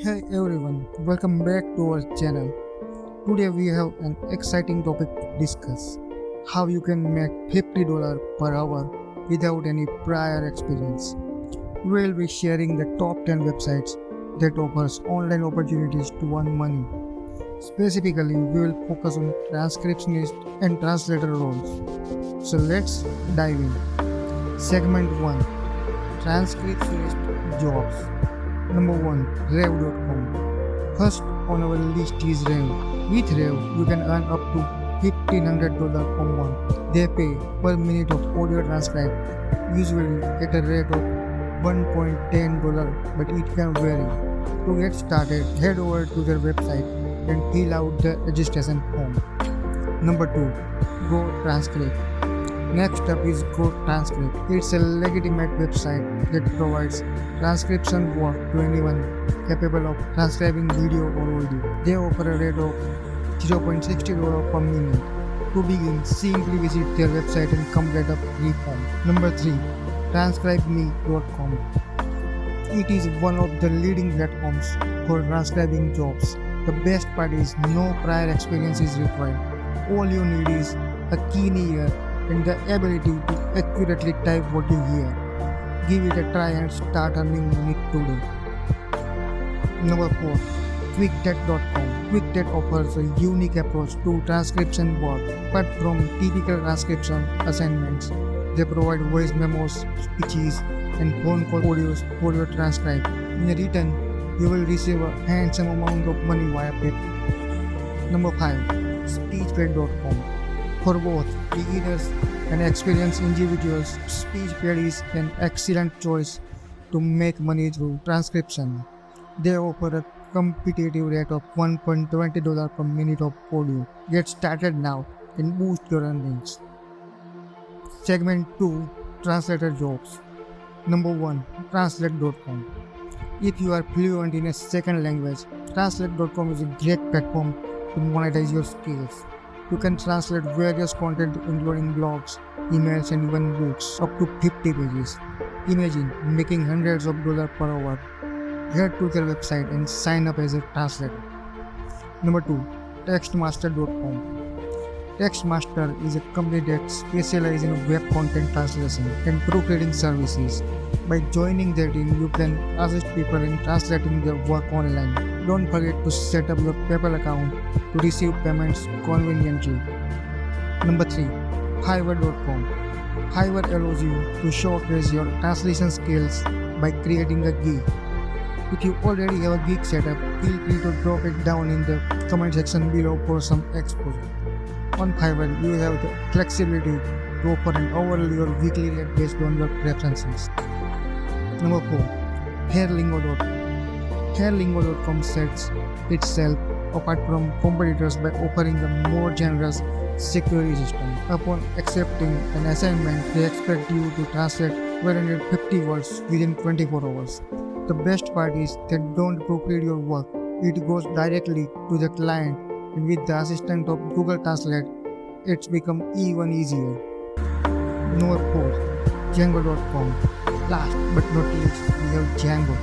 Hey everyone, welcome back to our channel. Today we have an exciting topic to discuss. How you can make $50 per hour without any prior experience. We will be sharing the top 10 websites that offers online opportunities to earn money. Specifically, we will focus on transcriptionist and translator roles. So let's dive in. Segment 1. Transcriptionist jobs. Number 1. Rev.com. First on our list is Rev. With Rev, you can earn up to $1,500 per month. They pay per minute of audio transcribe, usually at a rate of $1.10, but it can vary. To get started, head over to their website and fill out the registration form. Number 2. GoTranscript. Next up is GoTranscript. It's a legitimate website that provides transcription work to anyone capable of transcribing video or audio. They offer a rate of $0.60 per minute. To begin, simply visit their website and complete a free form. Number 3. TranscribeMe.com. It is one of the leading platforms for transcribing jobs. The best part is no prior experience is required. All you need is a keen ear and the ability to accurately type what you hear. Give it a try and start earning money today. Number 4. Quicktate.com. Quicktate offers a unique approach to transcription work. Apart from typical transcription assignments, they provide voice memos, speeches, and phone call audios for your transcribe. In return, you will receive a handsome amount of money via PayPal. Number 5. SpeechPad.com. For both beginners and experienced individuals, SpeechPad is an excellent choice to make money through transcription. They offer a competitive rate of $1.20 per minute of audio. Get started now and boost your earnings. Segment 2. Translator jobs. Number 1. Translate.com. If you are fluent in a second language, Translate.com is a great platform to monetize your skills. You can translate various content including blogs, emails, and even books up to 50 pages. Imagine making hundreds of dollars per hour. Head to their website and sign up as a translator. Number 2. TextMaster.com. TextMaster is a company that specializes in web content translation and proofreading services. By joining their team, you can assist people in translating their work online. Don't forget to set up your PayPal account to receive payments conveniently. Number 3. Fiverr.com. Fiverr allows you to showcase your translation skills by creating a gig. If you already have a gig set up, feel free to drop it down in the comment section below for some exposure. On Fiverr, you have the flexibility to offer an hourly or weekly rate based on your preferences. Number 4. Fairlingo.com. Fairlingo.com sets itself apart from competitors by offering a more generous security system. Upon accepting an assignment, they expect you to translate 150 words within 24 hours. The best part is they don't proofread your work. It goes directly to the client, and with the assistance of Google Translate, it's become even easier. Number 4. Gengo.com. Last but not least, we have Gengo.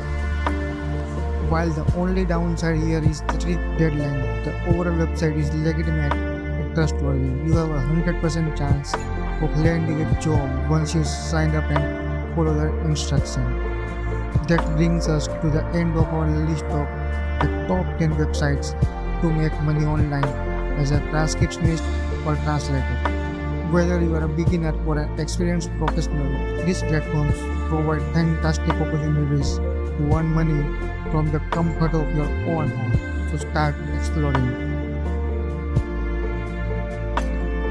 While the only downside here is the strict deadline, the overall website is legitimate and trustworthy. You have a 100% chance of landing a job once you sign up and follow the instructions. That brings us to the end of our list of the top 10 websites to make money online as a transcriptionist or translator. Whether you are a beginner or an experienced professional, these platforms provide fantastic opportunities to earn money from the comfort of your own home. So start exploring.